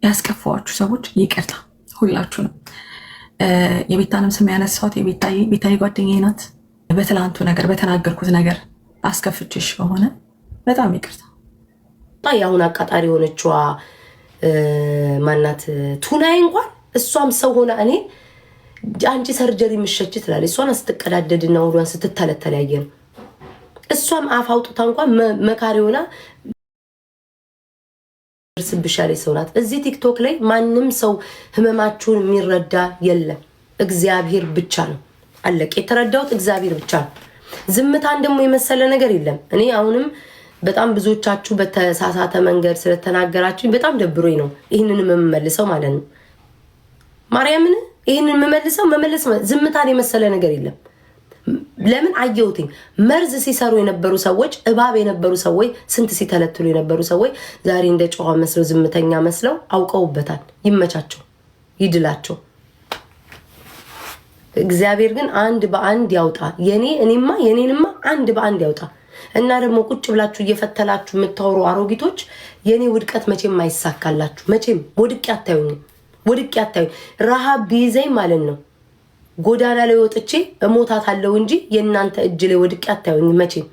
ያስከፋዋችሁ ሰዎች ይቅርታ ሁላችሁ ነው። የቤታንም ስም ያነሳሁት የቤታዬ ጓደኛዬ ናት። በትላንቱ ነገር በተናገርኩት ነገር አስከፍቼሽ ከሆነ በጣም ይቅርታ። ያሁን አቃጣሪ የሆነችዋ ማናት ቱናይ እንኳን እሷም ሰው ሆና እኔ አንቺ ሰርጀሪ ምሸች ትላለች። እሷን ስትቀዳደድና ወዷን ስትተለተል ያየን እሷም አፍ አውጥታ እንኳን መካሪ ሆና ስብሻሌ ሰው ናት። እዚህ ቲክቶክ ላይ ማንም ሰው ህመማችሁን የሚረዳ የለም፣ እግዚአብሔር ብቻ ነው። አለቀ። የተረዳሁት እግዚአብሔር ብቻ ነው። ዝምታን ደግሞ የመሰለ ነገር የለም። እኔ አሁንም በጣም ብዙዎቻችሁ በተሳሳተ መንገድ ስለተናገራችሁኝ በጣም ደብሮኝ ነው ይህንን የምመልሰው ማለት ነው። ማርያምን ይህንን መመለስ ዝምታን የመሰለ ነገር የለም። ለምን አየሁትኝ መርዝ ሲሰሩ የነበሩ ሰዎች፣ እባብ የነበሩ ሰዎች፣ ስንት ሲተለትሉ የነበሩ ሰዎች ዛሬ እንደ ጨዋ መስለው ዝምተኛ መስለው አውቀውበታል። ይመቻቸው፣ ይድላቸው። እግዚአብሔር ግን አንድ በአንድ ያውጣ። የኔንማ አንድ በአንድ ያውጣ። እና ደግሞ ቁጭ ብላችሁ እየፈተላችሁ የምታወሩ አሮጊቶች የኔ ውድቀት መቼም አይሳካላችሁ። መቼም ወድቄ አታዩኝ። ረሃብ ቢይዘኝ ማለት ነው ጎዳና ላይ ወጥቼ እሞታታለሁ እንጂ የእናንተ እጅ ላይ ወድቄ አታዩኝ መቼም።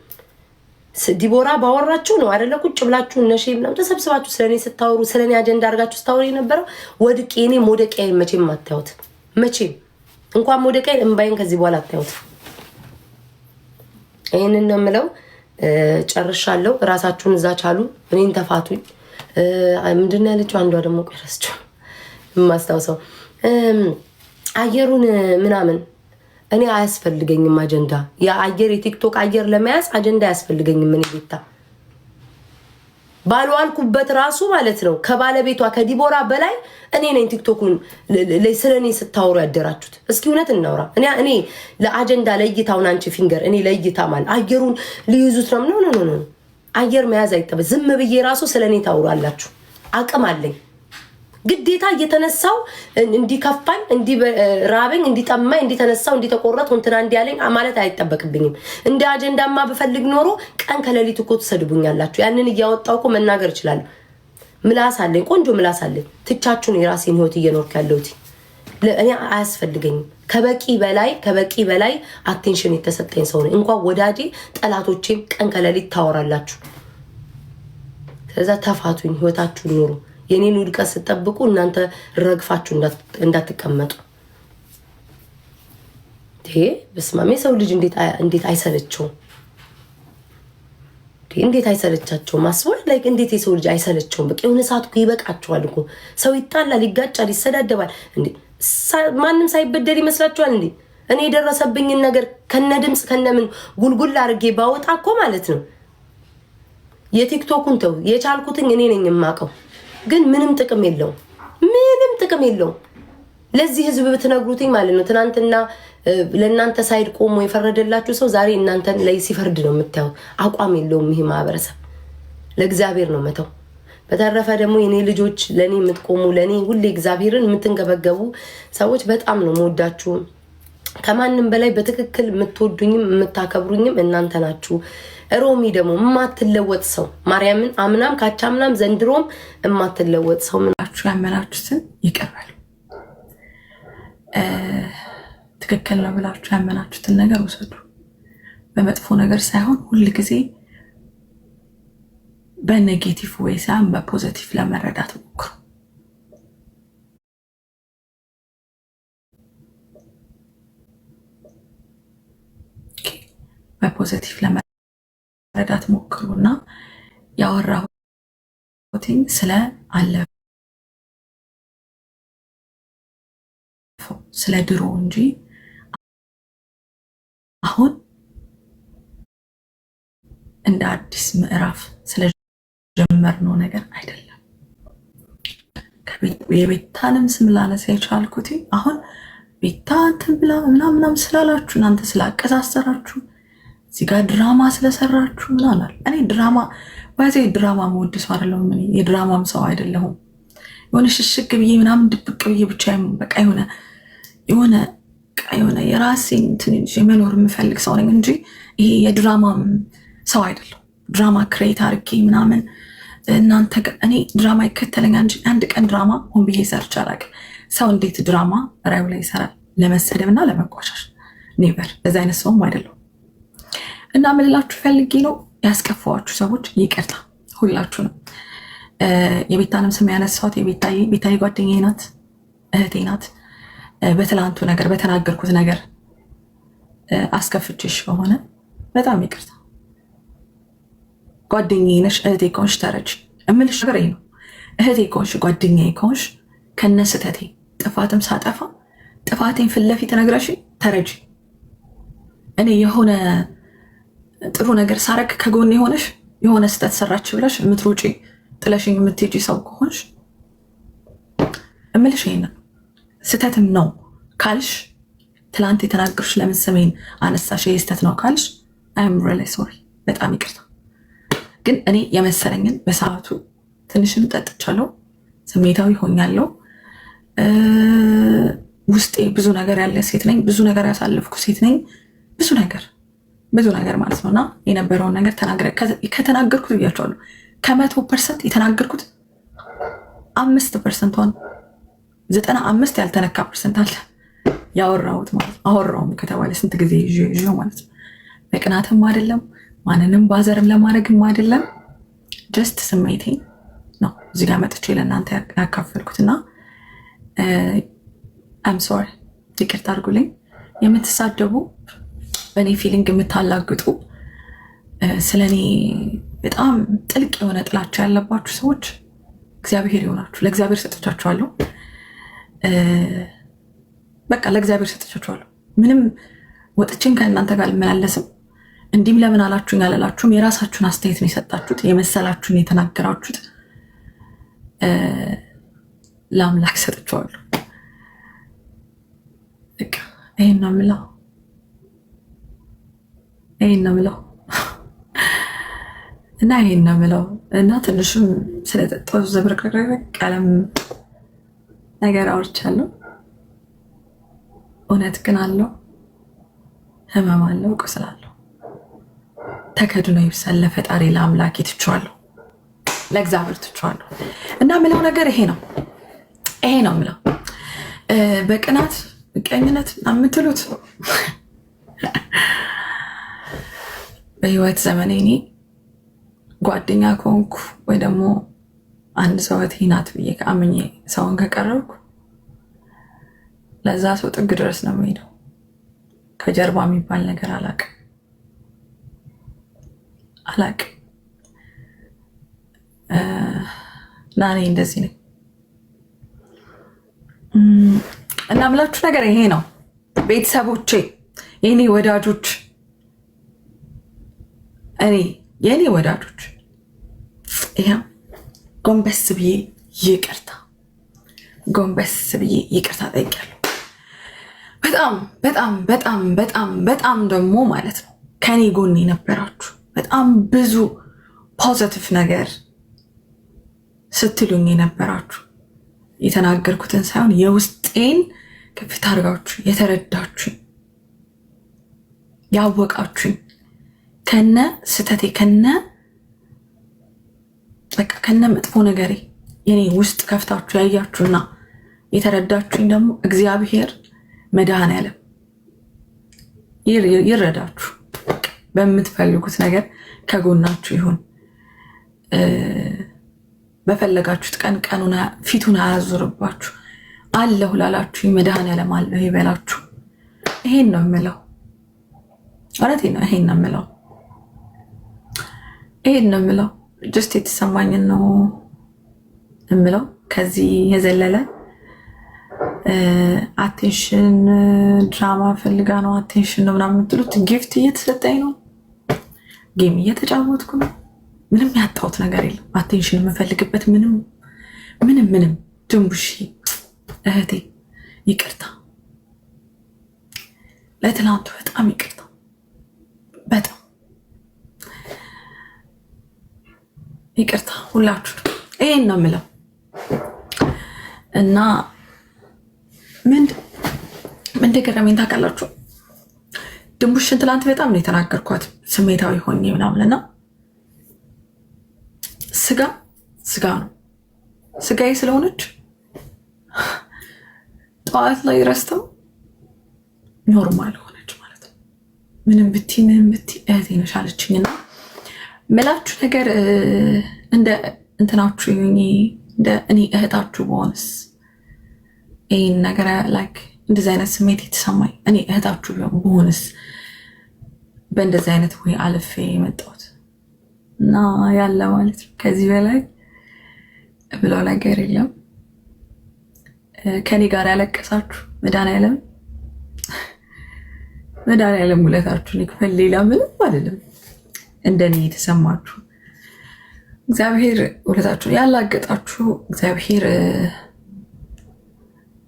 ዲቦራ ባወራችሁ ነው አይደለ? ቁጭ ብላችሁ እነሺ ምናምን ተሰብስባችሁ ስለኔ ስታወሩ ስለኔ አጀንዳ አድርጋችሁ ስታወሩ የነበረው ወድቄ እኔ ሞደቂያዬን መቼም አታዩት። መቼም እንኳን ሞደቂያዬን እምባዬን ከዚህ በኋላ አታዩት። ይሄንን ነው የምለው። ጨርሻለሁ። ራሳችሁን እዛ ቻሉ። እኔን ተፋቱኝ። ምንድነው ያለችው አንዷ ደግሞ ቆረስቸው ማስታውሰው አየሩን ምናምን እኔ አያስፈልገኝም አጀንዳ። የአየር የቲክቶክ አየር ለመያዝ አጀንዳ አያስፈልገኝም። እኔ ቤታ ባልዋልኩበት ራሱ ማለት ነው ከባለቤቷ ከዲቦራ በላይ እኔ ነኝ ቲክቶኩን ስለኔ ስታወሩ ያደራችሁት። እስኪ እውነት እናውራ። እኔ ለአጀንዳ ለይታውን አንቺ ፊንገር እኔ ለይታ ማለት አየሩን ሊይዙት ነው። ኖ አየር መያዝ አይጠበ ዝም ብዬ ራሱ ስለኔ ታውራላችሁ። አቅም አለኝ። ግዴታ እየተነሳው እንዲከፋኝ እንዲራበኝ እንዲጠማኝ እንዲተነሳው እንዲተቆረጥ እንትና እንዲያለኝ ማለት አይጠበቅብኝም። እንደ አጀንዳማ በፈልግ ኖሮ ቀን ከሌሊት እኮ ትሰድቡኛላችሁ። ያንን እያወጣው እኮ መናገር እችላለሁ። ምላስ አለኝ፣ ቆንጆ ምላስ አለኝ። ትቻችሁን የራሴን ህይወት እየኖርኩ ያለሁት እኔ አያስፈልገኝም። ከበቂ በላይ አቴንሽን የተሰጠኝ ሰው ነኝ። እንኳን ወዳጄ ጠላቶቼም ቀን ከሌሊት ታወራላችሁ። ከዛ ተፋቱኝ፣ ህይወታችሁን ኑሩ። የኔን ውድቀት ስትጠብቁ እናንተ ረግፋችሁ እንዳትቀመጡ። በስማሜ ሰው ልጅ እንዴት አይሰለቸውም? እንዴት አይሰለቻቸውም? ማስወር ላይ እንዴት የሰው ልጅ አይሰለቸውም? በቃ የሆነ ሰዓት እኮ ይበቃቸዋል እኮ። ሰው ይጣላል፣ ይጋጫል፣ ይሰዳደባል። ማንም ሳይበደል ይመስላችኋል እንዴ? እኔ የደረሰብኝን ነገር ከነ ድምፅ ከነምን ጉልጉል አድርጌ ባወጣ እኮ ማለት ነው የቲክቶኩን ተው የቻልኩትኝ እኔ ነኝ የማውቀው። ግን ምንም ጥቅም የለውም። ለዚህ ህዝብ ብትነግሩትኝ ማለት ነው ትናንትና ለእናንተ ሳይድ ቆሞ የፈረደላችሁ ሰው ዛሬ እናንተን ላይ ሲፈርድ ነው የምታዩት። አቋም የለውም ይሄ ማህበረሰብ። ለእግዚአብሔር ነው መተው። በተረፈ ደግሞ የኔ ልጆች ለኔ የምትቆሙ ለኔ ሁሌ እግዚአብሔርን የምትንገበገቡ ሰዎች በጣም ነው የምወዳችሁ። ከማንም በላይ በትክክል የምትወዱኝም የምታከብሩኝም እናንተ ናችሁ። ሮሚ ደግሞ የማትለወጥ ሰው ማርያምን አምናም ካቻምናም ዘንድሮም የማትለወጥ ሰው ምናችሁ ያመናችሁትን ይቀበሉ። ትክክል ነው ብላችሁ ያመናችሁትን ነገር ውሰዱ። በመጥፎ ነገር ሳይሆን ሁል ጊዜ በኔጌቲቭ ወይ ሳይሆን በፖዚቲቭ ለመረዳት ሞክሩ። በፖዚቲቭ ለመረዳት ሞክሩና ያወራሁትኝ ስለ አለፈው ስለ ድሮ እንጂ አሁን እንደ አዲስ ምዕራፍ ስለጀመርነው ነገር አይደለም። የቤታንም ስም ላነሳ የቻልኩት አሁን ቤታ እንትን ብላ ምናምን ስላላችሁ እናንተ ስላቀሳሰራችሁ እዚህ ጋር ድራማ ስለሰራችሁ ምናምን እኔ ድራማ መወድስ አይደለሁም። እኔ የድራማም ሰው አይደለሁም። የሆነ ሽሽግ ብዬ ምናምን ድብቅ ብዬ ብቻ በቃ የሆነ የራሴን ትንሽ የመኖር የምፈልግ ሰው ነኝ እንጂ ይሄ የድራማም ሰው አይደለሁም። ድራማ ክሬት አድርጌ ምናምን እናንተ እኔ ድራማ ይከተለኛ እንጂ አንድ ቀን ድራማ ሆን ብዬ ሰርቼ አላውቅም። ሰው እንዴት ድራማ ራዩ ላይ ይሰራል? ለመሰደብ እና ለመቋሻሽ ኔቨር። በዛ አይነት ሰውም አይደለም። እና ምልላችሁ ፈልጌ ነው ያስከፋዋችሁ ሰዎች ይቅርታ፣ ሁላችሁንም። የቤታንም ስም ያነሳሁት ቤታዬ ጓደኛዬ ናት፣ እህቴ ናት። በትላንቱ ነገር በተናገርኩት ነገር አስከፍቼሽ ከሆነ በጣም ይቅርታ። ጓደኛዬ ነሽ፣ እህቴ ከሆንሽ ተረጂ። እምልሽ ነገር ነው። እህቴ ከሆንሽ ጓደኛዬ ከሆንሽ ከነስተቴ ጥፋትም ሳጠፋ ጥፋቴን ፊት ለፊት ነግረሽ ተረጂ። እኔ የሆነ ጥሩ ነገር ሳረግ ከጎን የሆነሽ የሆነ ስተት ሰራች ብለሽ የምትሮጪ ጥለሽኝ የምትሄጂ ሰው ከሆንሽ እምልሽ ይሄንን ስተትም ነው ካልሽ፣ ትላንት የተናገርሽ ለምን ስሜን አነሳሽ? ይሄ ስተት ነው ካልሽ አይም ሪሊ ሶሪ፣ በጣም ይቅርታ። ግን እኔ የመሰለኝን በሰዓቱ ትንሽም ጠጥቻለሁ፣ ስሜታዊ ሆኛለሁ። ውስጤ ብዙ ነገር ያለ ሴት ነኝ፣ ብዙ ነገር ያሳለፍኩ ሴት ነኝ። ብዙ ነገር ማለት ነው። እና የነበረውን ነገር ከተናገርኩት ብያቸዋለሁ። 100% የተናገርኩት 5%ን 95 ያልተነካ ፐርሰንት አለ ያወራሁት ማለት ነው። አወራውም ከተባለ ስንት ጊዜ ይዤ ማለት ነው። በቅናትም አይደለም ማንንም ባዘርም ለማድረግም አይደለም። ጀስት ስሜቴ ነው እዚህ ጋር መጥቼ ለእናንተ ያካፈልኩትና አም ሶሪ፣ ይቅርታ አድርጉልኝ። የምትሳደቡ በእኔ ፊሊንግ የምታላግጡ ስለኔ በጣም ጥልቅ የሆነ ጥላቻ ያለባችሁ ሰዎች እግዚአብሔር ይሆናችሁ። ለእግዚአብሔር ሰጥቻችኋለሁ። በቃ ለእግዚአብሔር ሰጥቻችኋለሁ። ምንም ወጥችን ከእናንተ ጋር አልመላለስም። እንዲህም ለምን አላችሁኝ አላላችሁም። የራሳችሁን አስተያየት ነው የሰጣችሁት፣ የመሰላችሁን የተናገራችሁት። ለአምላክ ሰጥቻለሁ። በቃ ይሄን ነው የምለው፣ እና ይሄን ነው የምለው። እና ትንሽም ስለጠጣሁ ዘብረቅረቅ ቀለም ነገር አውርቻለሁ። እውነት ግን አለው፣ ህመም አለው፣ ቁስል አለው። ተከድኖ ይብሳል ለፈጣሪ ለአምላክ ትቼዋለሁ፣ ለእግዚአብሔር ትቼዋለሁ። እና ምለው ነገር ይሄ ነው ምለው። በቅናት ምቀኝነት የምትሉት በህይወት ዘመኔ እኔ ጓደኛ ከሆንኩ ወይ ደግሞ አንድ ሰው እህቴ ናት ብዬ ከአምኜ ሰውን ከቀረብኩ ለዛ ሰው ጥግ ድረስ ነው የምሄደው። ከጀርባ የሚባል ነገር አላቅም። እና እኔ እንደዚህ ነኝ። እና ምላችሁ ነገር ይሄ ነው ቤተሰቦቼ፣ የኔ ወዳጆች፣ የኔ ወዳጆች፣ ይሄም ጎንበስ ብዬ ይቅርታ ጠይቃለሁ። በጣም ደግሞ ማለት ነው ከኔ ጎን የነበራችሁ በጣም ብዙ ፖዚቲቭ ነገር ስትሉኝ የነበራችሁ የተናገርኩትን ሳይሆን የውስጤን ከፍታ አድርጋችሁ የተረዳችሁኝ ያወቃችሁኝ ከነ ስተቴ ከነ መጥፎ ነገሬ የኔ ውስጥ ከፍታችሁ ያያችሁና የተረዳችሁኝ ደግሞ እግዚአብሔር መድኃኔዓለም ይረዳችሁ። በምትፈልጉት ነገር ከጎናችሁ ይሁን። በፈለጋችሁት ቀን ፊቱን አያዙርባችሁ። አለሁ ላላችሁ መድኃኔዓለም አለሁ ይበላችሁ። ይሄን ነው የምለው። እውነቴን ነው። ይሄን ነው የምለው። ጀስት የተሰማኝን ነው የምለው። ከዚህ የዘለለ አቴንሽን ድራማ ፈልጋ ነው አቴንሽን ነው ምናምን የምትሉት፣ ጊፍት እየተሰጠኝ ነው፣ ጌም እየተጫወትኩ ነው። ምንም ያጣሁት ነገር የለም። አቴንሽን የምፈልግበት ምንም ድንቡሺ እህቴ ይቅርታ፣ ለትላንቱ በጣም ይቅርታ፣ በጣም ይቅርታ ሁላችሁ። ይሄን ነው የምለው። እና ምን ገረመኝ ታውቃላችሁ? ድንቡሽን ትላንት በጣም ነው የተናገርኳት ስሜታዊ ሆኜ ምናምን። እና ስጋ ስጋ ነው። ስጋዬ ስለሆነች ጠዋት ላይ ረስተው ኖርማል ሆነች ማለት ነው። ምንም ብቲ እህቴ ነሽ አለችኝና ምላችሁ ነገር እንደ እንትናችሁ እንደ እኔ እህታችሁ በሆንስ ይህን ነገር ላይክ እንደዚህ አይነት ስሜት የተሰማኝ እኔ እህታችሁ በሆንስ በእንደዚህ አይነት ወይ አልፌ የመጣሁት እና ያለ ማለት ነው። ከዚህ በላይ ብለው ነገር የለም። ከኔ ጋር ያለቀሳችሁ መድኃኒዓለም ውለታችሁን ይክፈል። ሌላ ምንም አይደለም። እንደኔ የተሰማችሁ እግዚአብሔር ውለታችሁን ያላገጣችሁ እግዚአብሔር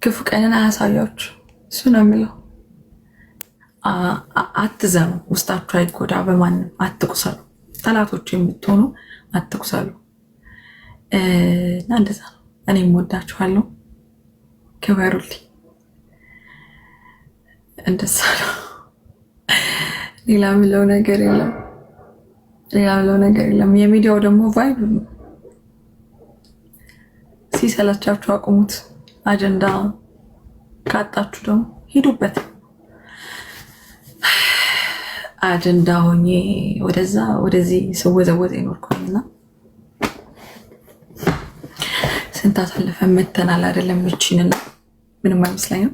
ክፉ ቀንን አያሳያችሁ። እሱ ነው የምለው። አትዘኑ፣ ውስጣችሁ አይጎዳ፣ በማንም አትቁሰሉ። ጠላቶች የምትሆኑ አትቁሰሉ እና እንደዛ ነው። እኔም ወዳችኋለሁ። ክበሩልኝ። እንደዛ ነው። ሌላ ምለው ነገር የለም። የሚዲያው ደግሞ ቫይብ ሲሰለቻችሁ አቁሙት። አጀንዳ ካጣችሁ ደግሞ ሂዱበት። አጀንዳ ሆኜ ወደዛ ወደዚህ ስወዘወዝ ይኖርኩኝና ስንት አሳልፈን መተናል አይደለም? እቺንና ምንም አይመስለኝም።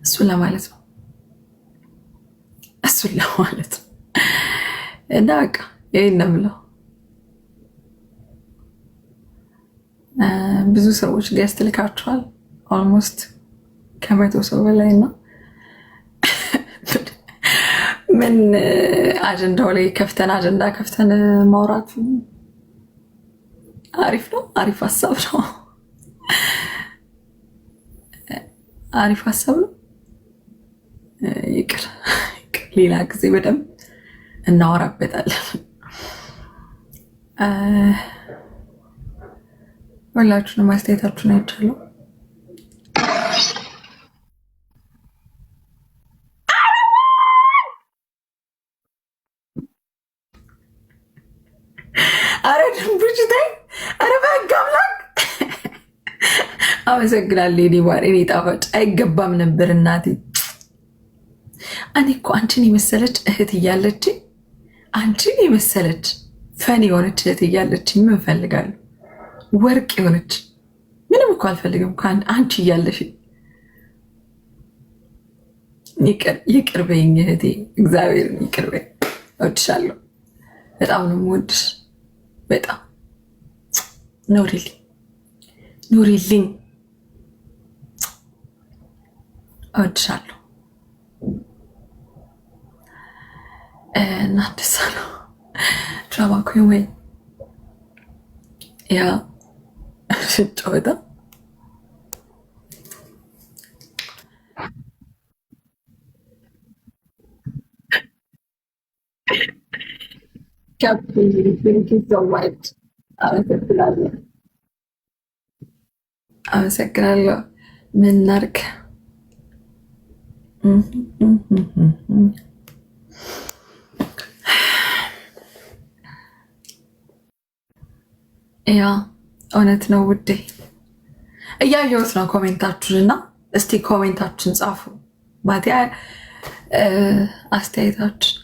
እሱን ለማለት ነው እና በቃ ይሄን ነው የምለው። ብዙ ሰዎች ገስት ልካችኋል። ኦልሞስት 100 ሰው በላይ ነው። ምን አጀንዳው ላይ አጀንዳ ከፍተን ማውራቱ አሪፍ ነው። አሪፍ ሀሳብ ነው። ይቅር ሌላ ጊዜ በደንብ እናወራበታለን። ሁላችሁንም አስተያየታችሁን አይቻለሁ። አረ ድንቡሽ ታይ፣ አረ በህግ አምላክ አመሰግናለሁ። እኔ ማር እኔ ጣፋጭ አይገባም ነበር እናቴ። እኔ እኮ አንቺን የመሰለች እህት እያለች አንቺን የመሰለች ፈን የሆነች እህት እያለች ምን ፈልጋለሁ? ወርቅ የሆነች ምንም እኮ አልፈልግም። አንቺ እያለሽ ይቅር በይኝ እህቴ፣ እግዚአብሔርን ይቅር በይኝ። እወድሻለሁ። በጣም ነው የምወድሽ። በጣም ኑሪልኝ። እወድሻለሁ እና ደሳ ነው ድራማ ኮይ ወይ ያ ጨዋታ አመሰግናለሁ። ምን እናድርግ? ያ እውነት ነው ውዴ። እያየሁት ነው ኮሜንታችሁን እና እስቲ ኮሜንታችሁን ጻፉ። ማለቴ አስተያየታችን